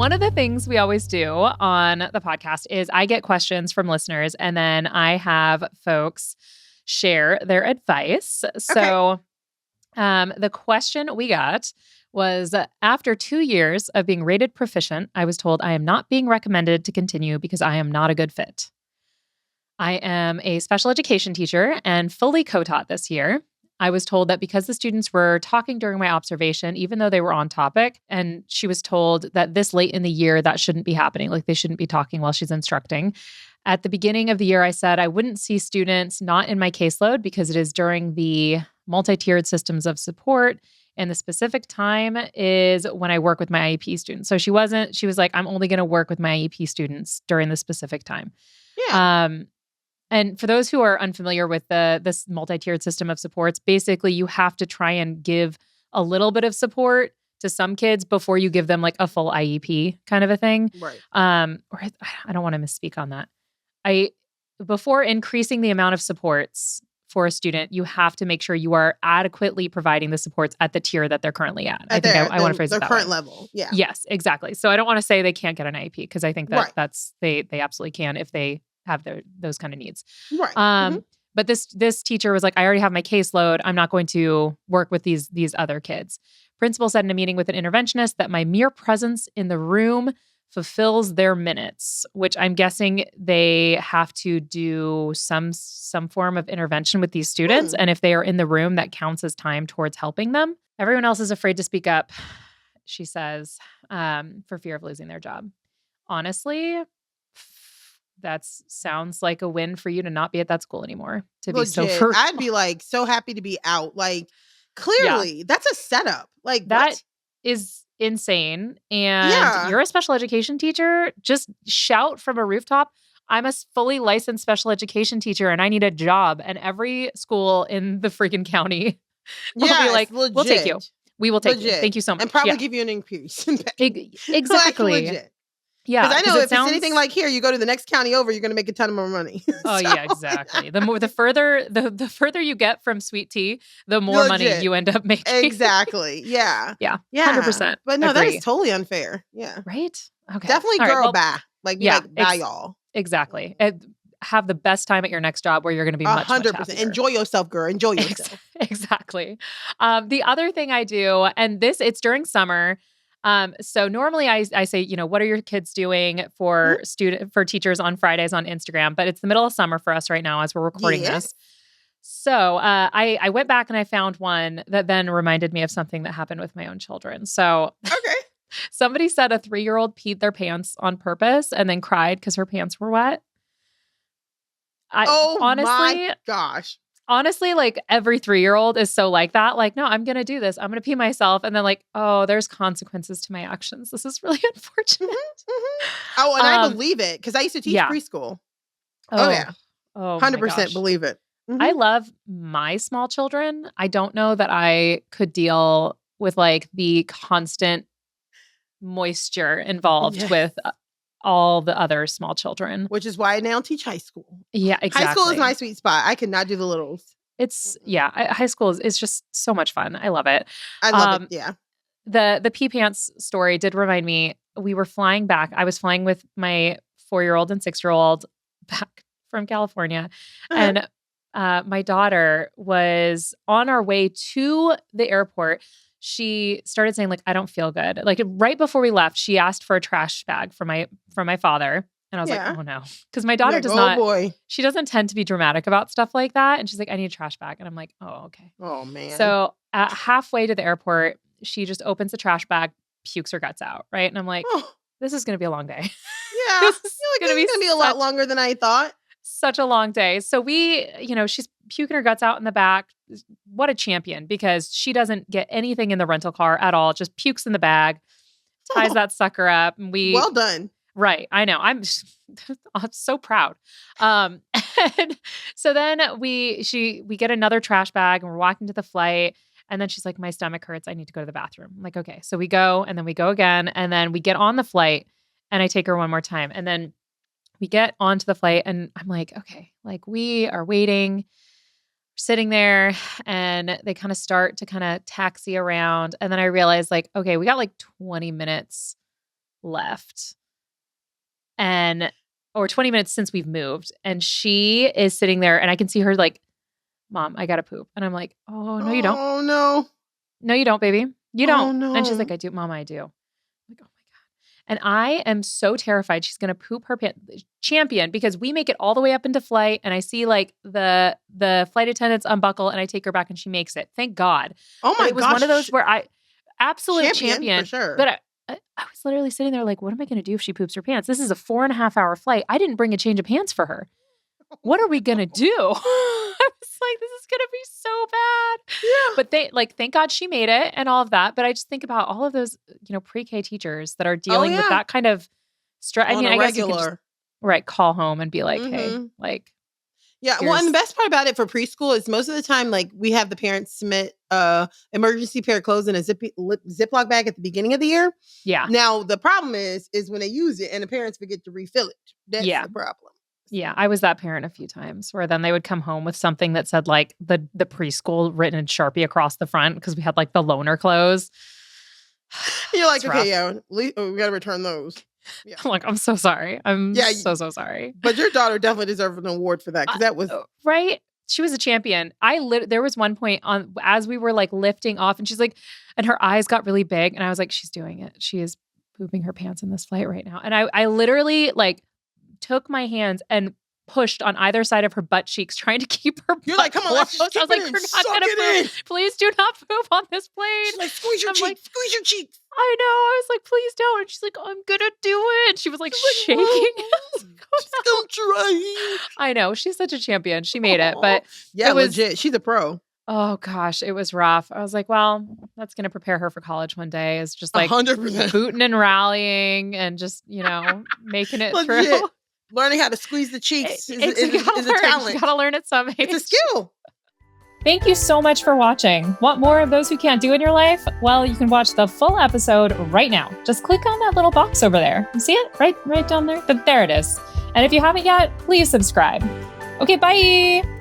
One of the things we always do on the podcast is I get questions from listeners and then I have folks share their advice. So the question we got was, after 2 years of being rated proficient, I was told I am not being recommended to continue because I am not a good fit. I am a special education teacher and fully co-taught this year. I was told that because the students were talking during my observation, even though they were on topic, and she was told that this late in the year, that shouldn't be happening. Like they shouldn't be talking while she's instructing. At the beginning of the year, I said I wouldn't see students not in my caseload because it is during the multi-tiered systems of support. And the specific time is when I work with my IEP students. So she was like, I'm only going to work with my IEP students during the specific time. Yeah. And for those who are unfamiliar with this multi-tiered system of supports, basically you have to try and give a little bit of support to some kids before you give them like a full IEP kind of a thing. Right. Or I don't want to misspeak on that. Before increasing the amount of supports for a student, you have to make sure you are adequately providing the supports at the tier that they're currently at. I want to phrase it that way. Their current level. Yeah. Yes, exactly. So I don't want to say they can't get an IEP because I think that they absolutely can if they have those kind of needs. Right. But this teacher was like, I already have my caseload. I'm not going to work with these other kids. Principal said in a meeting with an interventionist that my mere presence in the room fulfills their minutes, which I'm guessing they have to do some form of intervention with these students. And if they are in the room, that counts as time towards helping them. Everyone else is afraid to speak up, she says, for fear of losing their job. Honestly, that sounds like a win for you to not be at that school anymore. To Legit. Be so I'd be like so happy to be out. Like clearly that's a setup. Like that is insane. And you're a special education teacher. Just shout from a rooftop, I'm a fully licensed special education teacher and I need a job. And every school in the freaking county will be like, legit. We'll take you. We will take you. Thank you so much. And probably give you an increase. Exactly. Like, legit. Yeah. Because I know if it's anything like here, you go to the next county over, you're going to make a ton more money. Oh, yeah, exactly. The further you get from sweet tea, the more money you end up making. Exactly. Yeah. Yeah. 100%. But no, that is totally unfair. Yeah. Right? Okay. Definitely girl bye. Like, bye, y'all. Exactly. Have the best time at your next job where you're going to be much 100%. Much Enjoy yourself, girl. Enjoy yourself. Exactly. The other thing I do, and it's during summer. So normally I say, what are your kids doing for teachers on Fridays on Instagram? But it's the middle of summer for us right now as we're recording this. So I went back and I found one that then reminded me of something that happened with my own children. So somebody said a 3-year-old peed their pants on purpose and then cried because her pants were wet. Honestly, my gosh. Honestly, like every 3-year-old is so like that. Like, no, I'm going to do this. I'm going to pee myself. And then like, oh, there's consequences to my actions. This is really unfortunate. Oh, and I believe it because I used to teach preschool. Oh yeah. Oh, 100% believe it. I love my small children. I don't know that I could deal with like the constant moisture involved with all the other small children. Which is why I now teach high school. Yeah, exactly. High school is my sweet spot. I cannot do the littles. High school is just so much fun. I love it. I love it, yeah. The pee pants story did remind me, we were flying back. I was flying with my 4-year-old and 6-year-old back from California. And my daughter was on our way to the airport. She started saying like, I don't feel good. Like right before we left, she asked for a trash bag from my father. And I was like, oh no. Because my daughter she doesn't tend to be dramatic about stuff like that. And she's like, I need a trash bag. And I'm like, oh, okay. Oh man. So halfway to the airport, she just opens the trash bag, pukes her guts out. Right. And I'm like, this is going to be a long day. Yeah. This is going to be a lot longer than I thought. Such a long day. So she's puking her guts out in the back. What a champion, because she doesn't get anything in the rental car at all. Just pukes in the bag, ties that sucker up. And well done. Right. I know. I'm so proud. And so then we get another trash bag and we're walking to the flight. And then she's like, my stomach hurts. I need to go to the bathroom. I'm like, okay. So we go and then we go again. And then we get on the flight and I take her one more time. And then we get onto the flight and I'm like, okay, like we are waiting, sitting there, and they kind of start to kind of taxi around. And then I realized like, okay, we got like 20 minutes left. Or 20 minutes since we've moved. And she is sitting there and I can see her like, Mom, I gotta poop. And I'm like, oh, no, you don't. Oh, no. No, you don't, baby. You don't. Oh, no. And she's like, I do. Mom, I do. I'm like, oh my God. And I am so terrified she's going to poop her pants. Champion, because we make it all the way up into flight and I see like the flight attendants unbuckle and I take her back and she makes it. Thank God. Oh my God. It was one of those where absolute champion. For sure. But I was literally sitting there like, what am I going to do if she poops her pants? This is a 4.5 hour flight. I didn't bring a change of pants for her. What are we going to do? I was like, this is going to be so bad. Yeah. But thank God she made it and all of that. But I just think about all of those, pre-K teachers that are dealing with that kind of stress. I mean, I guess you can just, call home and be like, hey, like. Yeah. Well, and the best part about it for preschool is most of the time, like we have the parents submit emergency pair of clothes in a Ziploc bag at the beginning of the year. Yeah. Now, the problem is when they use it and the parents forget to refill it. That's the problem. Yeah, I was that parent a few times where then they would come home with something that said like the preschool written in Sharpie across the front because we had like the loaner clothes. You're like, okay, yeah, we got to return those. Yeah. I'm like, I'm so sorry. I'm so sorry. But your daughter definitely deserved an award for that because that was right. She was a champion. There was one point as we were like lifting off, and she's like, and her eyes got really big, and I was like, she's doing it. She is pooping her pants in this flight right now, and I literally like took my hands and pushed on either side of her butt cheeks, trying to keep her. You're like, come on, let's just I was like, you're not gonna poop. Please do not poop on this plane. She's like, squeeze your cheeks, squeeze your cheeks. I know. I was like, please don't. And she's like, I'm gonna do it. She was like shaking. Don't try. I know. She's such a champion. She made it, but it was legit. She's a pro. Oh gosh, it was rough. I was like, well, that's going to prepare her for college one day. Is just like 100% booting and rallying and just, making it through. Learning how to squeeze the cheeks is a talent. You got to learn it some age. It's a skill. Thank you so much for watching. Want more of Those Who Can't Do in your life? Well, you can watch the full episode right now. Just click on that little box over there. You see it? Right down there? There it is. And if you haven't yet, please subscribe. Okay, bye.